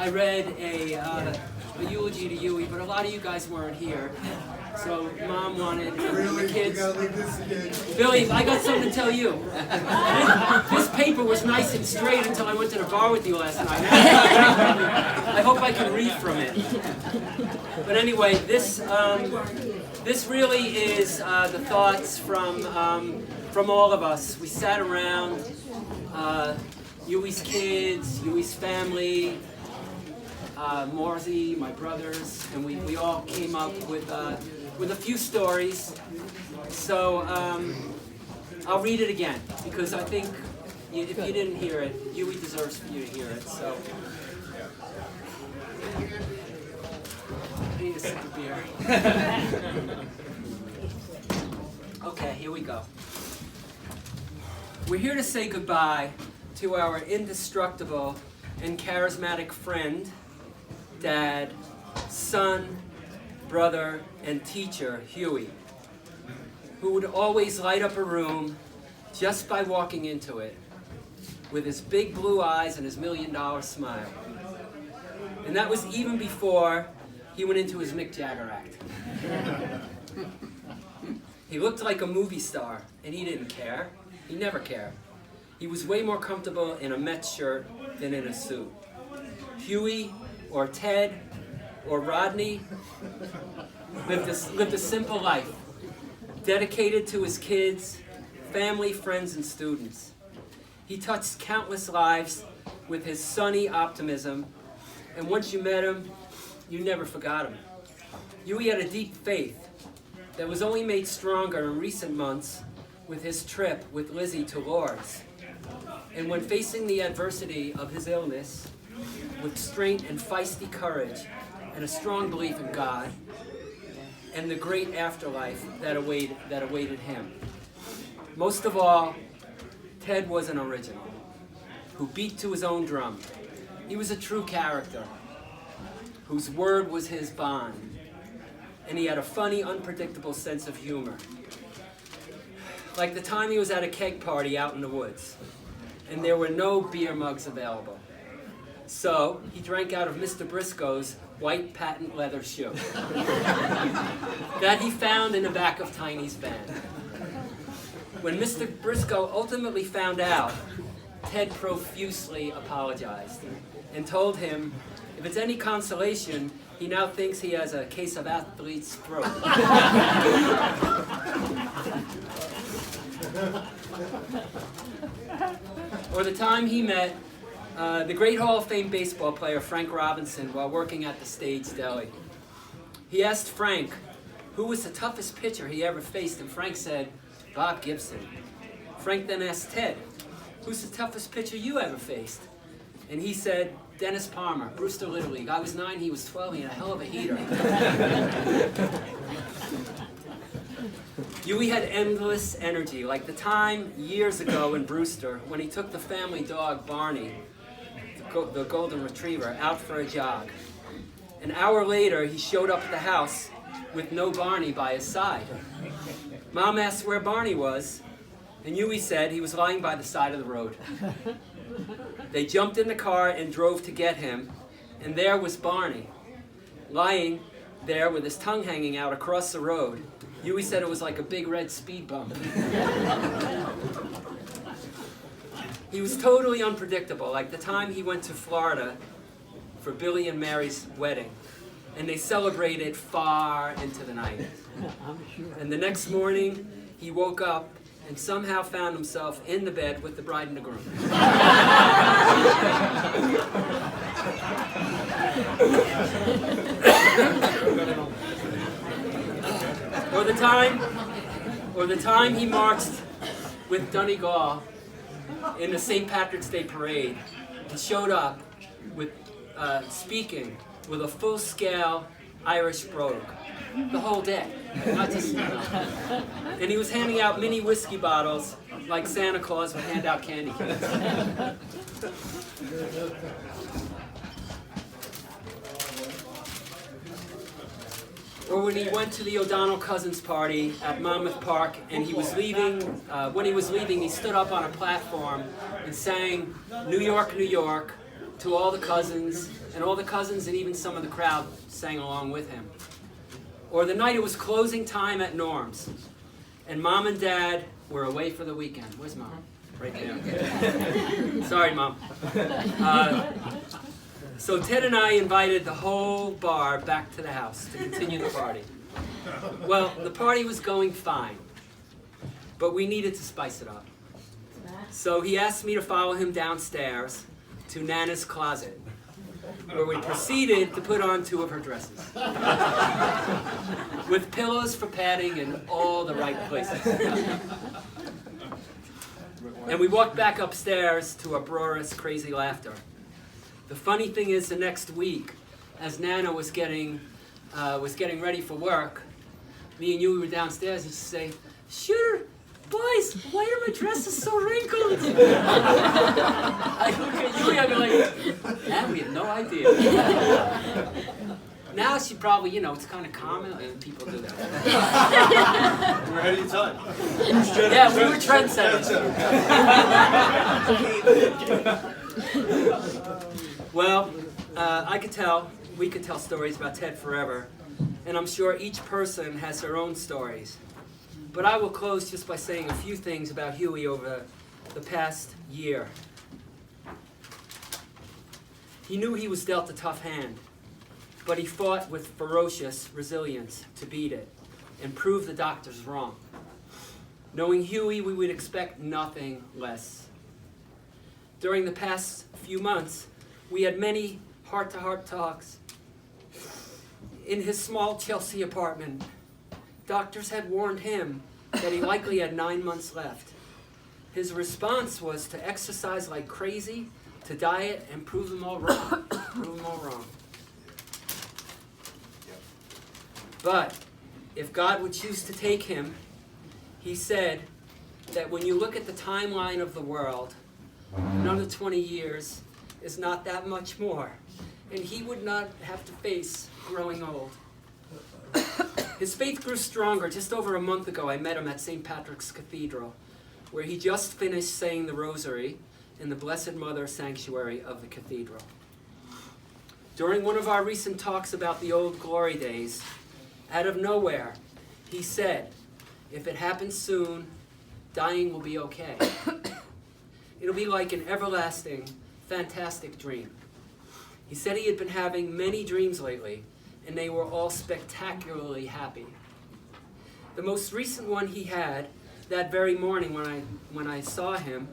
I read a eulogy to Huey, but a lot of you guys weren't here. So Mom wanted the kids. Billy, I got something to tell you. This paper was nice and straight until I went to the bar with you last night. I hope I can read from it. But anyway, this really is the thoughts from all of us. We sat around, Huey's kids, Huey's family, Morsey, my brothers, and we all came up with a few stories. So I'll read it again because I think if you didn't hear it, Huey deserves for you to hear it. So I need a sip of beer. Okay, here we go. We're here to say goodbye to our indestructible and charismatic friend, dad, son, brother, and teacher, Huey, who would always light up a room just by walking into it with his big blue eyes and his $1 million smile. And that was even before he went into his Mick Jagger act. He looked like a movie star, and he didn't care. He never cared. He was way more comfortable in a Mets shirt than in a suit. Huey, or Ted, or Rodney, lived a simple life, dedicated to his kids, family, friends, and students. He touched countless lives with his sunny optimism, and once you met him, you never forgot him. Huey had a deep faith that was only made stronger in recent months with his trip with Lizzie to Lourdes. And when facing the adversity of his illness, with strength and feisty courage and a strong belief in God and the great afterlife that awaited him. Most of all, Ted was an original who beat to his own drum. He was a true character whose word was his bond, and he had a funny, unpredictable sense of humor. Like the time he was at a keg party out in the woods, and there were no beer mugs available. So he drank out of Mr. Briscoe's white patent leather shoe that he found in the back of Tiny's van. When Mr. Briscoe ultimately found out, Ted profusely apologized and told him if it's any consolation, he now thinks he has a case of athlete's throat. Or the time he met the great Hall of Fame baseball player Frank Robinson while working at the Stage Deli. He asked Frank who was the toughest pitcher he ever faced, and Frank said, Bob Gibson. Frank then asked Ted, who's the toughest pitcher you ever faced? And he said, Dennis Palmer, Brewster Little League. I was 9, he was 12, he had a hell of a heater. Huey had endless energy, like the time years ago in Brewster when he took the family dog, Barney, the golden retriever, out for a jog. An hour later, he showed up at the house with no Barney by his side. Mom asked where Barney was, and Huey said he was lying by the side of the road. They jumped in the car and drove to get him, and there was Barney, lying there with his tongue hanging out across the road. Huey said it was like a big red speed bump. He was totally unpredictable, like the time he went to Florida for Billy and Mary's wedding, and they celebrated far into the night. And the next morning, he woke up and somehow found himself in the bed with the bride and the groom. Or the time he marched with Donegal in the St. Patrick's Day parade and showed up with speaking with a full-scale Irish brogue the whole day, not just and he was handing out mini whiskey bottles like Santa Claus would hand out candy canes. Or when he went to the O'Donnell Cousins party at Monmouth Park and he was leaving, when he was leaving, he stood up on a platform and sang, New York, New York, to all the cousins, and all the cousins and even some of the crowd sang along with him. Or the night it was closing time at Norm's, and Mom and Dad were away for the weekend. Where's Mom? Right there. Sorry, Mom. So Ted and I invited the whole bar back to the house to continue the party. Well, the party was going fine, but we needed to spice it up. So he asked me to follow him downstairs to Nana's closet, where we proceeded to put on 2 of her dresses, with pillows for padding in all the right places. And we walked back upstairs to uproarious, crazy laughter. The funny thing is, the next week, as Nana was getting ready for work, me and you were downstairs, and she'd say, "Shooter, boys, why are my dresses so wrinkled?" I look at you, I'd be like, "Man, we have no idea." Now she probably, it's kind of common, and people do that. We're ahead of your time. Yeah, we were trendsetters. Well, we could tell stories about Ted forever, and I'm sure each person has their own stories. But I will close just by saying a few things about Huey over the past year. He knew he was dealt a tough hand, but he fought with ferocious resilience to beat it and prove the doctors wrong. Knowing Huey, we would expect nothing less. During the past few months, we had many heart-to-heart talks. In his small Chelsea apartment, doctors had warned him that he likely had 9 months left. His response was to exercise like crazy, to diet, and prove them all wrong. Prove them all wrong. But if God would choose to take him, he said that when you look at the timeline of the world, another 20 years is not that much more, and he would not have to face growing old. His faith grew stronger. Just over a month ago, I met him at St. Patrick's Cathedral, where he just finished saying the Rosary in the Blessed Mother Sanctuary of the cathedral. During one of our recent talks about the old glory days, out of nowhere, he said, "If it happens soon, dying will be okay. It'll be like an everlasting, fantastic dream." He said he had been having many dreams lately, and they were all spectacularly happy. The most recent one he had, that very morning when I saw him,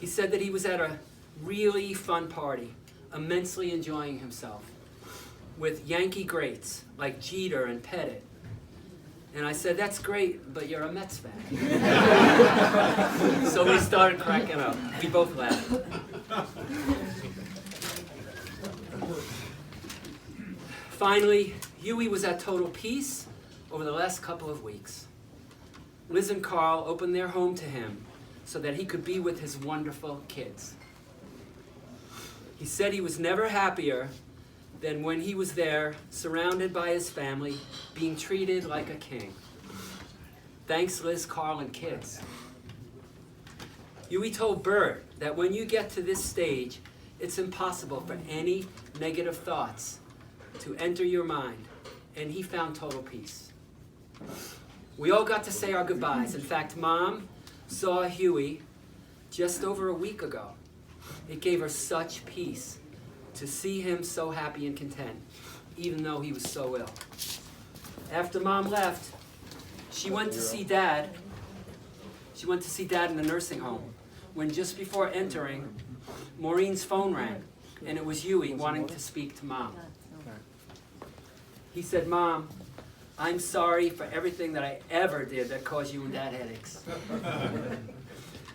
he said that he was at a really fun party, immensely enjoying himself, with Yankee greats like Jeter and Pettit. And I said, "That's great, but you're a Mets fan." So we started cracking up. We both laughed. Finally, Huey was at total peace over the last couple of weeks. Liz and Carl opened their home to him so that he could be with his wonderful kids. He said he was never happier than when he was there, surrounded by his family, being treated like a king. Thanks, Liz, Carl, and kids. Huey told Bert that when you get to this stage, it's impossible for any negative thoughts to enter your mind, and he found total peace. We all got to say our goodbyes. In fact, Mom saw Huey just over a week ago. It gave her such peace to see him so happy and content, even though he was so ill. After Mom left, she went to see Dad. She went to see Dad in the nursing home, when just before entering, Maureen's phone rang, and it was Huey wanting to speak to Mom. He said, "Mom, I'm sorry for everything that I ever did that caused you and Dad headaches."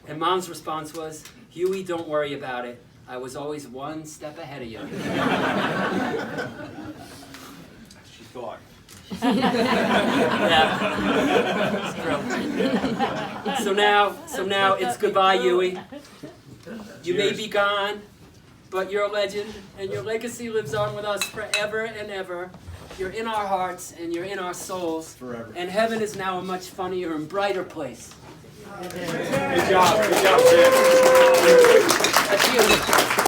And Mom's response was, "Huey, don't worry about it. I was always one step ahead of you." She thought. Yeah. It's true. So now it's goodbye, Huey. You may be gone, but you're a legend, and your legacy lives on with us forever and ever. You're in our hearts, and you're in our souls. Forever. And heaven is now a much funnier and brighter place. Good job, Sam. That's you.